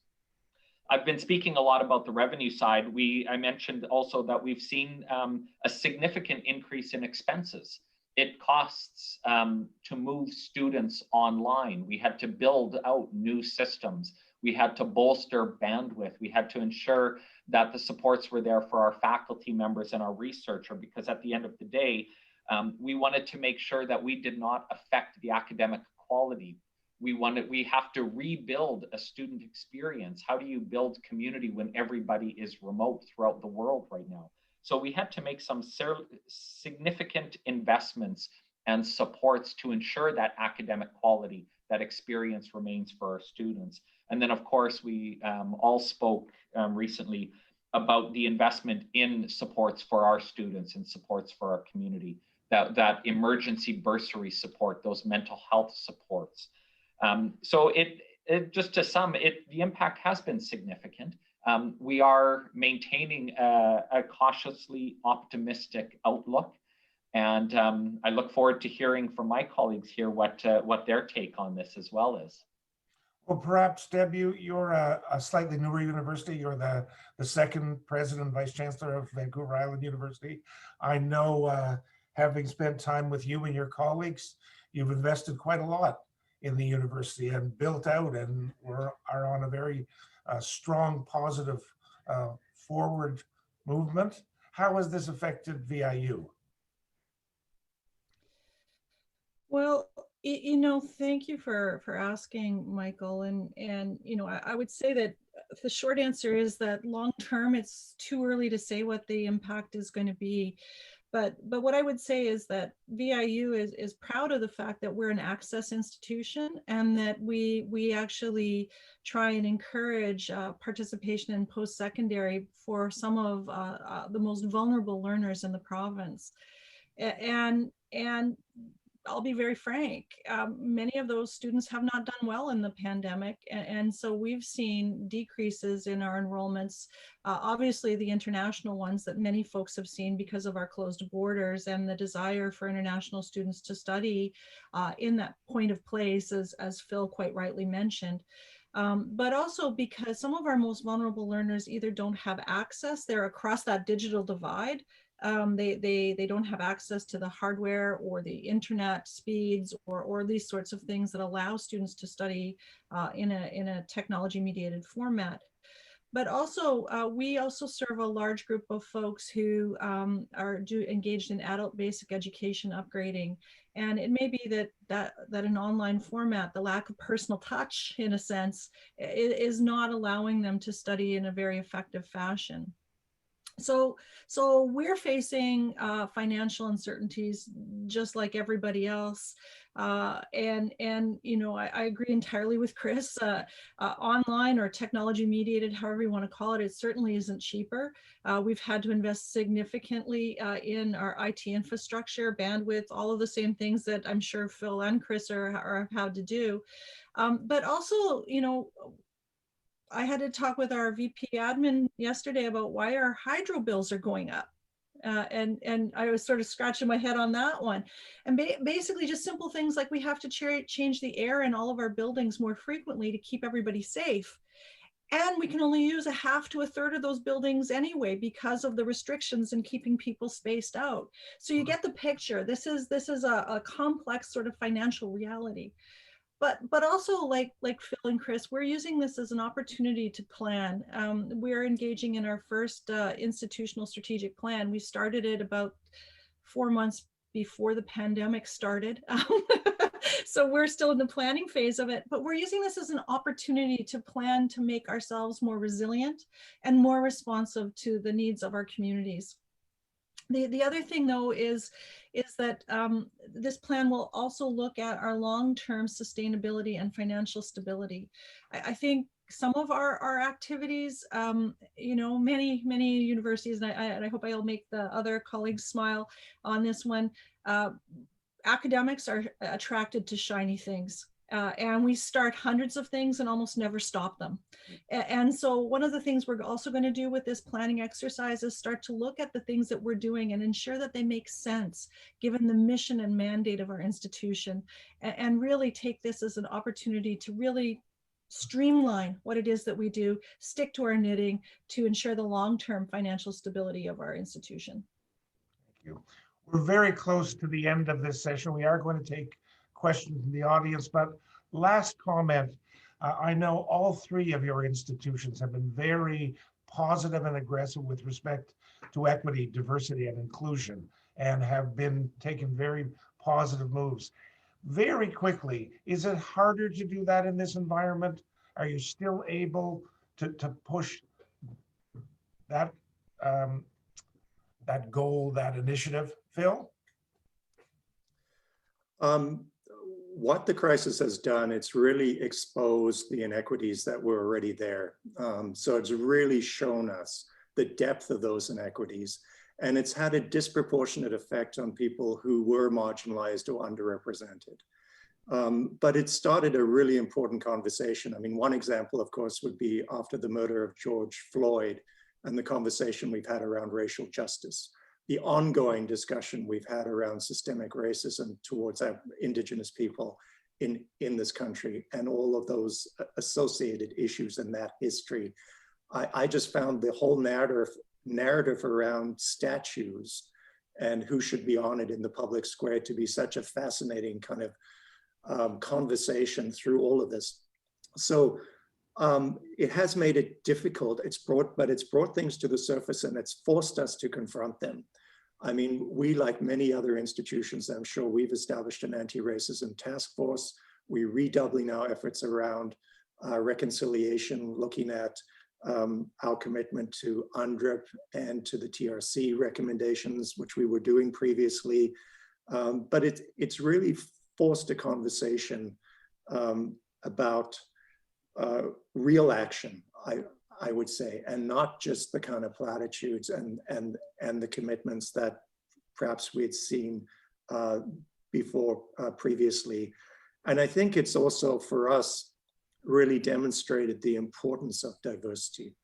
S5: I've been speaking a lot about the revenue side. I mentioned also that we've seen a significant increase in expenses. It costs to move students online. We had to build out new systems. We had to bolster bandwidth. We had to ensure that the supports were there for our faculty members and our researcher, because at the end of the day, we wanted to make sure that we did not affect the academic quality. We have to rebuild a student experience. How do you build community when everybody is remote throughout the world right now? So we had to make some significant investments and supports to ensure that academic quality, that experience remains for our students. And then, of course, we all spoke recently about the investment in supports for our students and supports for our community, that emergency bursary support, those mental health supports. So just to sum, the impact has been significant. We are maintaining a cautiously optimistic outlook. And I look forward to hearing from my colleagues here what their take on this as well is.
S2: Well, perhaps, Deb, you're a slightly newer university. You're the second president and vice chancellor of Vancouver Island University. I know, having spent time with you and your colleagues, you've invested quite a lot in the university and built out and are on a very strong, positive forward movement. How has this affected VIU?
S3: Well, thank you for asking, Michael. And I would say that the short answer is that long term, it's too early to say what the impact is going to be. But what I would say is that VIU is proud of the fact that we're an access institution and that we actually try and encourage participation in post-secondary for some of the most vulnerable learners in the province. And I'll be very frank, many of those students have not done well in the pandemic. And so we've seen decreases in our enrollments, obviously the international ones that many folks have seen because of our closed borders and the desire for international students to study in that point of place, as Phil quite rightly mentioned. But also because some of our most vulnerable learners either don't have access, they're across that digital divide. They don't have access to the hardware or the internet speeds or these sorts of things that allow students to study in a technology mediated format. But also, we also serve a large group of folks who are engaged in adult basic education upgrading. And it may be that an online format, the lack of personal touch, in a sense, is not allowing them to study in a very effective fashion. So we're facing financial uncertainties just like everybody else. And I agree entirely with Chris. Online or technology mediated, however you want to call it, it certainly isn't cheaper. We've had to invest significantly in our IT infrastructure, bandwidth, all of the same things that I'm sure Phil and Chris are had to do. But also, I had to talk with our VP admin yesterday about why our hydro bills are going up. And I was sort of scratching my head on that one. And basically just simple things like we have to change the air in all of our buildings more frequently to keep everybody safe. And we can only use a half to a third of those buildings anyway because of the restrictions and keeping people spaced out. So you get the picture. This is a complex sort of financial reality. But also like Phil and Chris, we're using this as an opportunity to plan. We're engaging in our first institutional strategic plan. We started it about 4 months before the pandemic started. So we're still in the planning phase of it, but we're using this as an opportunity to plan to make ourselves more resilient and more responsive to the needs of our communities. The other thing, though, is that this plan will also look at our long-term sustainability and financial stability. I think some of our activities, many universities, and I hope I'll make the other colleagues smile on this one, academics are attracted to shiny things. And we start hundreds of things and almost never stop them. And so one of the things we're also going to do with this planning exercise is start to look at the things that we're doing and ensure that they make sense given the mission and mandate of our institution, and really take this as an opportunity to really streamline what it is that we do, stick to our knitting to ensure the long-term financial stability of our institution.
S2: Thank you. We're very close to the end of this session. We are going to take questions from the audience, but last comment, I know all three of your institutions have been very positive and aggressive with respect to equity, diversity, and inclusion, and have been taking very positive moves. Very quickly, is it harder to do that in this environment? Are you still able to push that that goal, that initiative, Phil?
S4: What the crisis has done, it's really exposed the inequities that were already there. So it's really shown us the depth of those inequities, and it's had a disproportionate effect on people who were marginalized or underrepresented. But it started a really important conversation. I mean, one example, of course, would be after the murder of George Floyd and the conversation we've had around racial justice. The ongoing discussion we've had around systemic racism towards our Indigenous people in this country and all of those associated issues and that history. I just found the whole narrative around statues and who should be honored in the public square to be such a fascinating kind of conversation through all of this. So it has made it difficult. It's brought things to the surface, and it's forced us to confront them. I mean, we, like many other institutions, I'm sure, we've established an anti-racism task force. We're redoubling our efforts around reconciliation, looking at our commitment to UNDRIP and to the TRC recommendations, which we were doing previously. But it's really forced a conversation about real action, I would say, and not just the kind of platitudes and the commitments that perhaps we had seen before previously. And I think it's also, for us, really demonstrated the importance of diversity.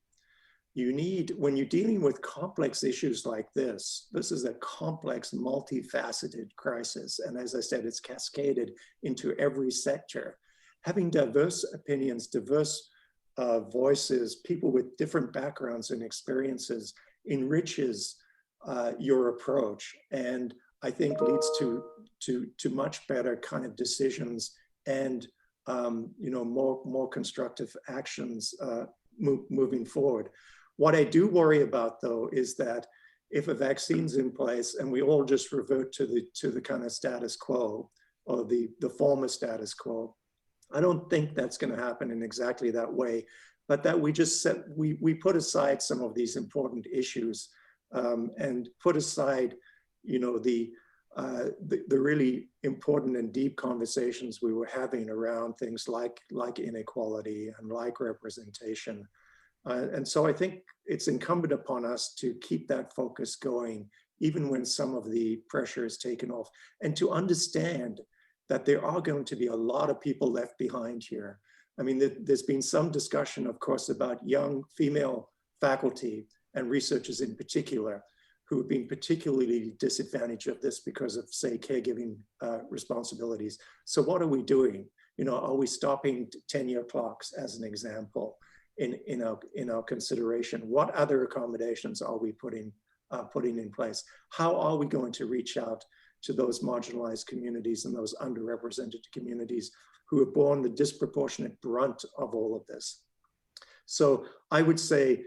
S4: You need, when you're dealing with complex issues like this is a complex, multifaceted crisis. And as I said, it's cascaded into every sector. Having diverse opinions, diverse voices, people with different backgrounds and experiences enriches your approach, and I think leads to much better kind of decisions and more constructive actions moving forward. What I do worry about, though, is that if a vaccine's in place and we all just revert to the kind of status quo, or the former status quo, I don't think that's going to happen in exactly that way, but that we just set, we put aside some of these important issues and put aside, the really important and deep conversations we were having around things like inequality and like representation. And so I think it's incumbent upon us to keep that focus going, even when some of the pressure is taken off, and to understand that there are going to be a lot of people left behind here. I mean, there's been some discussion, of course, about young female faculty and researchers in particular, who have been particularly disadvantaged of this because of, say, caregiving responsibilities. So what are we doing? Are we stopping tenure clocks, as an example, in our consideration? What other accommodations are we putting in place? How are we going to reach out to those marginalized communities and those underrepresented communities who have borne the disproportionate brunt of all of this? So I would say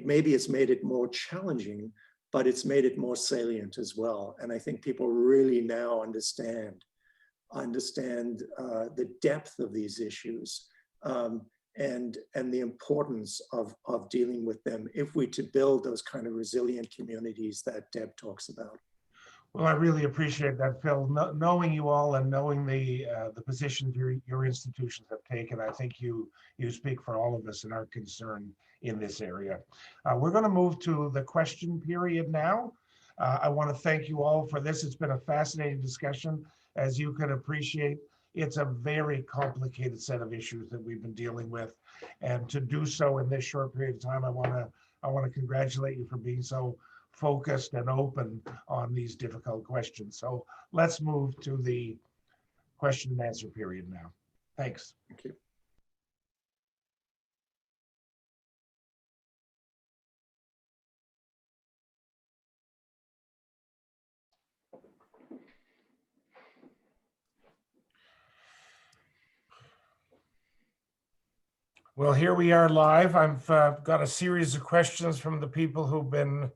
S4: maybe it's made it more challenging, but it's made it more salient as well. And I think people really now understand the depth of these issues and the importance of dealing with them if we're to build those kind of resilient communities that Deb talks about.
S2: Well, I really appreciate that, Phil. Knowing you all and knowing the positions your institutions have taken, I think you speak for all of us in our concern in this area. We're going to move to the question period now. I want to thank you all for this. It's been a fascinating discussion. As you can appreciate, it's a very complicated set of issues that we've been dealing with, and to do so in this short period of time, I want to congratulate you for being so focused and open on these difficult questions. So let's move to the question and answer period now. Thanks.
S4: Thank you.
S2: Well, here we are live. I've got a series of questions from the people who've been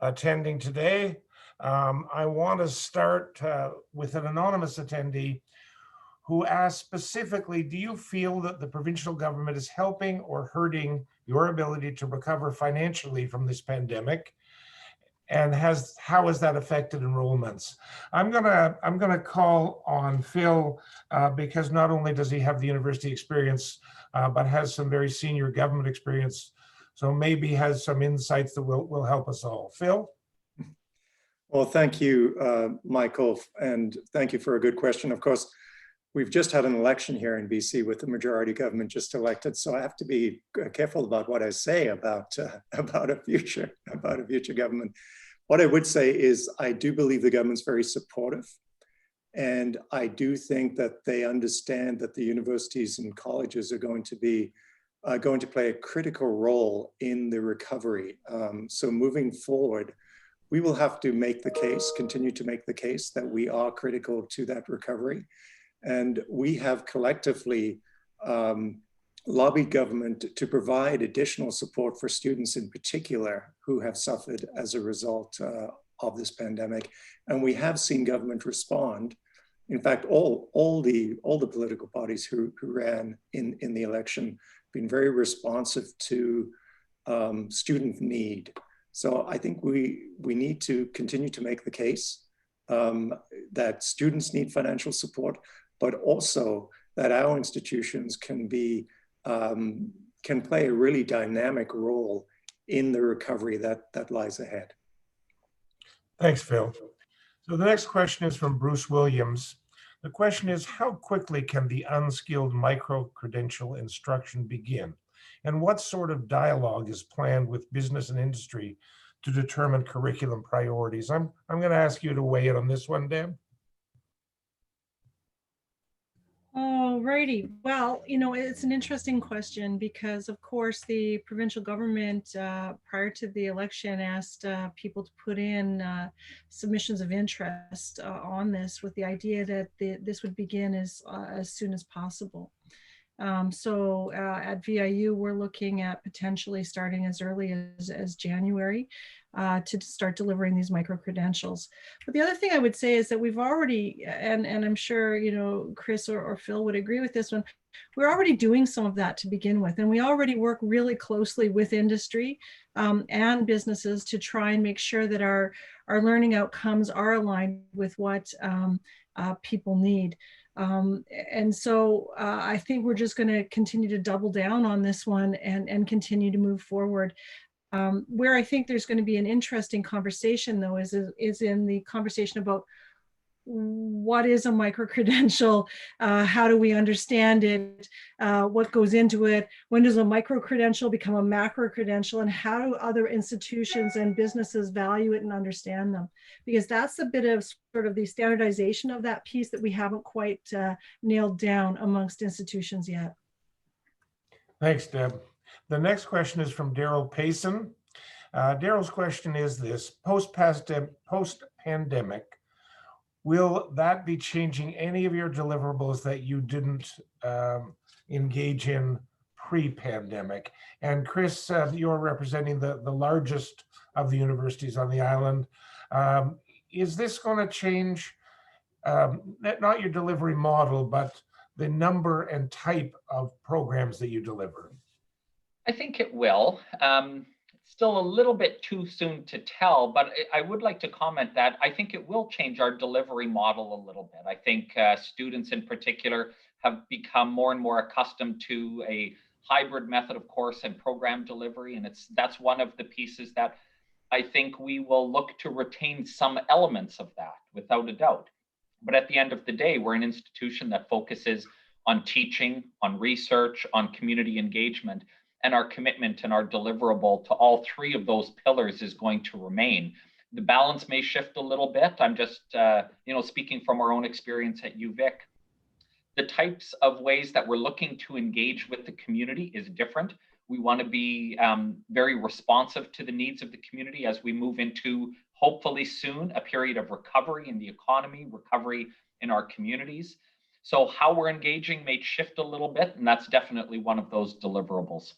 S2: attending today. I want to start with an anonymous attendee who asked specifically, do you feel that the provincial government is helping or hurting your ability to recover financially from this pandemic? And how has that affected enrollments? I'm gonna call on Phil because not only does he have the university experience, but has some very senior government experience, so maybe has some insights that will help us all. Phil?
S4: Well, thank you, Michael, and thank you for a good question. Of course, we've just had an election here in BC with the majority government just elected, so I have to be careful about what I say about a future government. What I would say is I do believe the government's very supportive And I do think that they understand that the universities and colleges are going to play a critical role in the recovery. So moving forward, we will have to make the case, continue to make the case that we are critical to that recovery. And we have collectively lobbied government to provide additional support for students in particular who have suffered as a result of this pandemic. And we have seen government respond. In fact, all the political parties who ran in the election been very responsive to student need. So I think we need to continue to make the case that students need financial support, but also that our institutions can play a really dynamic role in the recovery that lies ahead.
S2: Thanks, Phil. So the next question is from Bruce Williams. The question is, how quickly can the unskilled micro-credential instruction begin? And what sort of dialogue is planned with business and industry to determine curriculum priorities? I'm going to ask you to weigh in on this one, Deb.
S3: Alrighty. Well, it's an interesting question because, of course, the provincial government prior to the election asked people to put in submissions of interest on this with the idea that this would begin as soon as possible. So at VIU, we're looking at potentially starting as early as January to start delivering these micro-credentials. But the other thing I would say is that we've already, and I'm sure, Chris or Phil would agree with this one, we're already doing some of that to begin with. And we already work really closely with industry and businesses to try and make sure that our learning outcomes are aligned with what people need. And so I think we're just going to continue to double down on this one and continue to move forward. Where I think there's going to be an interesting conversation, though, is in the conversation about what is a micro-credential, how do we understand it, what goes into it, when does a micro-credential become a macro-credential, and how do other institutions and businesses value it and understand them? Because that's a bit of sort of the standardization of that piece that we haven't quite nailed down amongst institutions yet.
S2: Thanks, Deb. The next question is from Daryl Payson. Daryl's question is this: post-pandemic, will that be changing any of your deliverables that you didn't engage in pre-pandemic? And Chris, you're representing the largest of the universities on the island. Is this going to change, not your delivery model, but the number and type of programs that you deliver?
S5: I think it will. Still a little bit too soon to tell, but I would like to comment that I think it will change our delivery model a little bit. I think students in particular have become more and more accustomed to a hybrid method of course and program delivery, and that's one of the pieces that I think we will look to retain some elements of that, without a doubt. But at the end of the day, we're an institution that focuses on teaching, on research, on community engagement, and our commitment and our deliverable to all three of those pillars is going to remain. The balance may shift a little bit. I'm just, speaking from our own experience at UVic. The types of ways that we're looking to engage with the community is different. We want to be very responsive to the needs of the community as we move into, hopefully soon, a period of recovery in the economy, recovery in our communities. So how we're engaging may shift a little bit, and that's definitely one of those deliverables.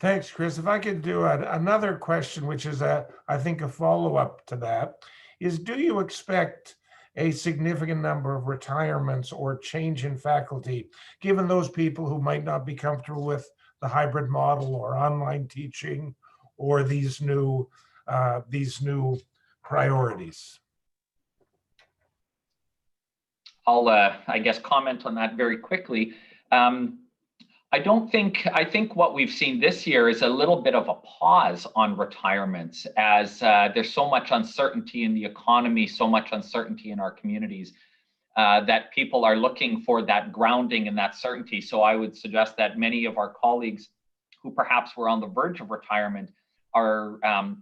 S2: Thanks, Chris. If I could do another question, which is, I think, a follow-up to that, is do you expect a significant number of retirements or change in faculty, given those people who might not be comfortable with the hybrid model or online teaching or these new priorities?
S5: I'll, I guess, comment on that very quickly. I think what we've seen this year is a little bit of a pause on retirements as there's so much uncertainty in the economy, so much uncertainty in our communities that people are looking for that grounding and that certainty. So I would suggest that many of our colleagues who perhaps were on the verge of retirement are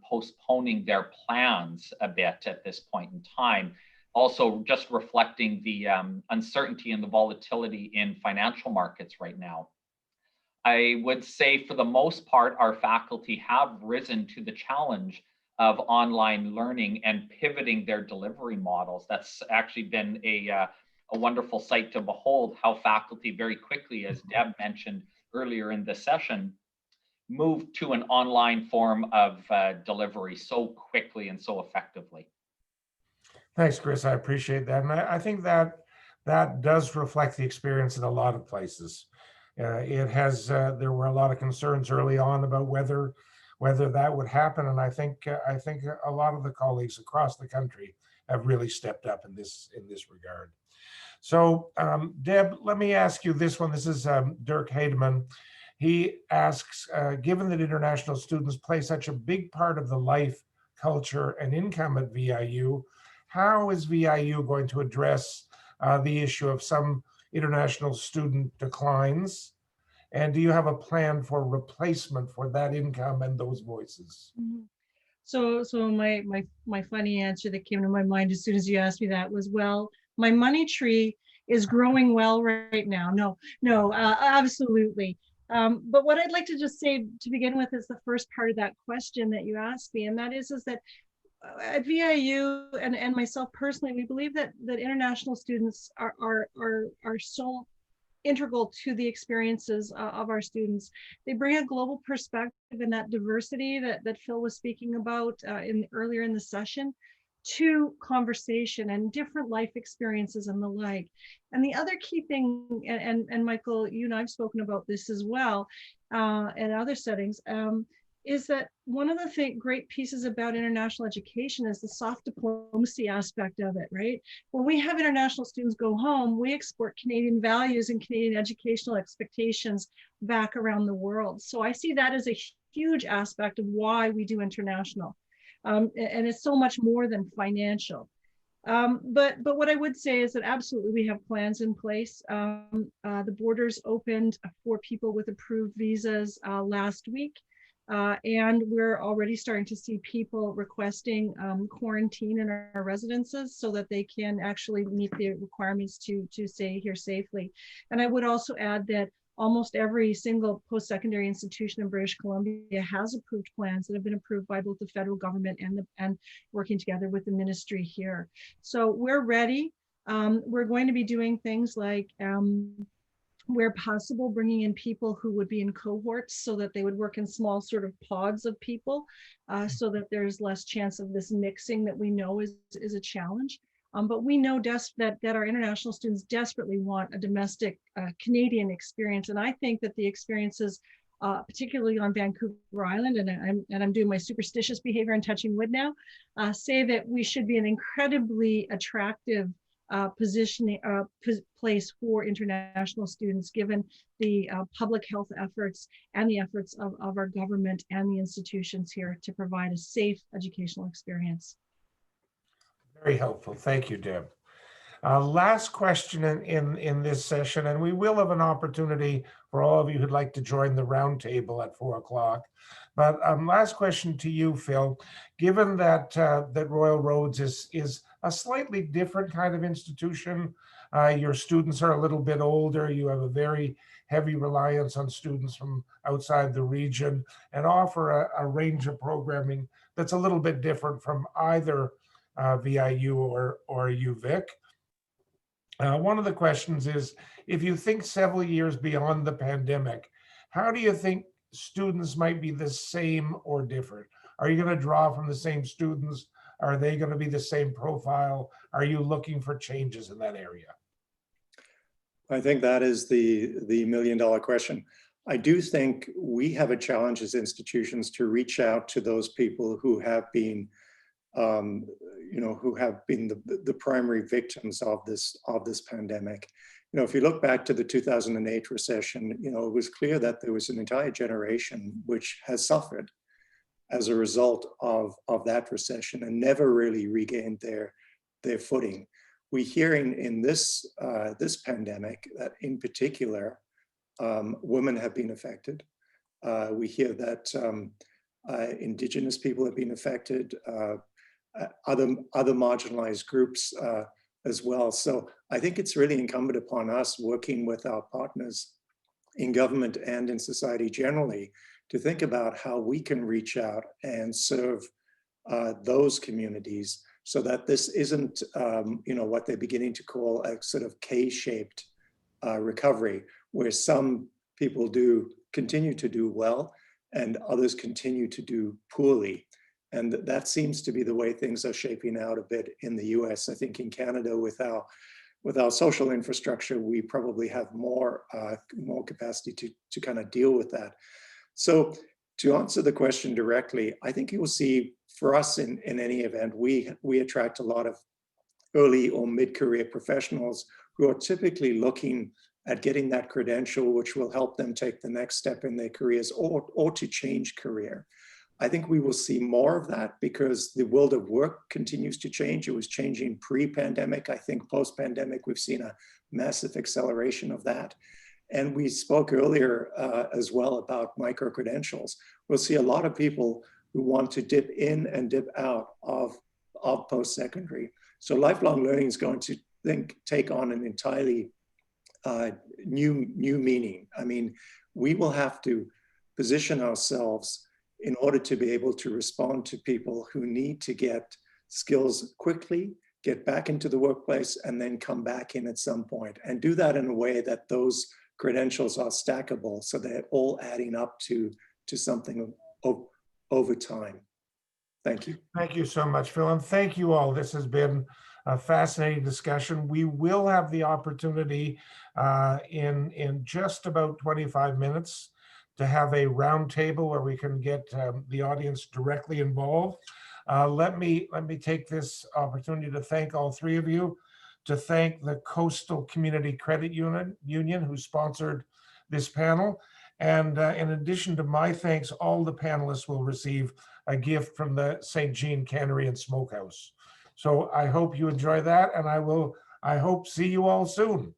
S5: postponing their plans a bit at this point in time. also just reflecting the uncertainty and the volatility in financial markets right now. I would say for the most part, our faculty have risen to the challenge of online learning and pivoting their delivery models. That's actually been a wonderful sight to behold, how faculty very quickly, as Deb mentioned earlier in the session, moved to an online form of delivery so quickly and so effectively.
S2: Thanks, Chris. I appreciate that. And I think that does reflect the experience in a lot of places. There were a lot of concerns early on about whether that would happen. And I think a lot of the colleagues across the country have really stepped up in this regard. So Deb, let me ask you this one. This is Dirk Heidemann. He asks, given that international students play such a big part of the life, culture, and income at VIU, how is VIU going to address the issue of some international student declines? And do you have a plan for replacement for that income and those voices?
S3: Mm-hmm. So my funny answer that came to my mind as soon as you asked me that was, well, my money tree is growing well right now. No, absolutely. But what I'd like to just say to begin with is the first part of that question that you asked me, and that is that at VIU and myself personally, we believe that international students are so integral to the experiences of our students. They bring a global perspective and that diversity that Phil was speaking about earlier in the session to conversation and different life experiences and the like. And the other key thing, and Michael, you and I have spoken about this as well in other settings, is that one of the great pieces about international education is the soft diplomacy aspect of it, right? When we have international students go home, we export Canadian values and Canadian educational expectations back around the world. So I see that as a huge aspect of why we do international. And it's so much more than financial. But what I would say is that absolutely we have plans in place. The borders opened for people with approved visas last week. And we're already starting to see people requesting quarantine in our residences so that they can actually meet the requirements to stay here safely. And I would also add that almost every single post-secondary institution in British Columbia has approved plans that have been approved by both the federal government and working together with the ministry here. So we're ready. We're going to be doing things like where possible, bringing in people who would be in cohorts so that they would work in small sort of pods of people so that there's less chance of this mixing that we know is a challenge. But we know that our international students desperately want a domestic Canadian experience. And I think that the experiences, particularly on Vancouver Island, and I'm doing my superstitious behavior and touching wood now, say that we should be an incredibly attractive place for international students, given the public health efforts and the efforts of our government and the institutions here to provide a safe educational experience.
S2: Very helpful. Thank you, Deb. Last question in this session, and we will have an opportunity for all of you who'd like to join the roundtable at 4 o'clock. But last question to you, Phil. Given that Royal Roads is a slightly different kind of institution, your students are a little bit older, you have a very heavy reliance on students from outside the region, and offer a range of programming that's a little bit different from either VIU or UVic. One of the questions is, if you think several years beyond the pandemic, how do you think students might be the same or different? Are you going to draw from the same students? Are they going to be the same profile? Are you looking for changes in that area?
S4: I think that is the million-dollar question. I do think we have a challenge as institutions to reach out to those people who have been the primary victims of this pandemic. If you look back to the 2008 recession, it was clear that there was an entire generation which has suffered as a result of that recession and never really regained their footing. We hear in this pandemic that in particular, women have been affected. We hear that Indigenous people have been affected. other marginalized groups as well. So I think it's really incumbent upon us, working with our partners in government and in society generally, to think about how we can reach out and serve those communities, so that this isn't what they're beginning to call a sort of K-shaped recovery, where some people continue to do well and others continue to do poorly. And that seems to be the way things are shaping out a bit in the US. I think in Canada, with our social infrastructure, we probably have more capacity to kind of deal with that. So to answer the question directly, I think you will see, for us in any event, we attract a lot of early or mid-career professionals who are typically looking at getting that credential, which will help them take the next step in their careers, or to change career. I think we will see more of that because the world of work continues to change. It was changing pre-pandemic. I think post-pandemic, we've seen a massive acceleration of that. And we spoke earlier as well about micro-credentials. We'll see a lot of people who want to dip in and dip out of post-secondary. So lifelong learning is going to take on an entirely new meaning. I mean, we will have to position ourselves in order to be able to respond to people who need to get skills quickly, get back into the workplace, and then come back in at some point, and do that in a way that those credentials are stackable, so they're all adding up to something over time. Thank you.
S2: Thank you so much, Phil, and thank you all. This has been a fascinating discussion. We will have the opportunity in just about 25 minutes to have a roundtable where we can get the audience directly involved. Let me take this opportunity to thank all three of you, to thank the Coastal Community Credit Union who sponsored this panel. And in addition to my thanks, all the panelists will receive a gift from the St. Jean Cannery and Smokehouse. So I hope you enjoy that, and I hope see you all soon.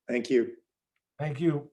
S4: Thank you.
S2: Thank you.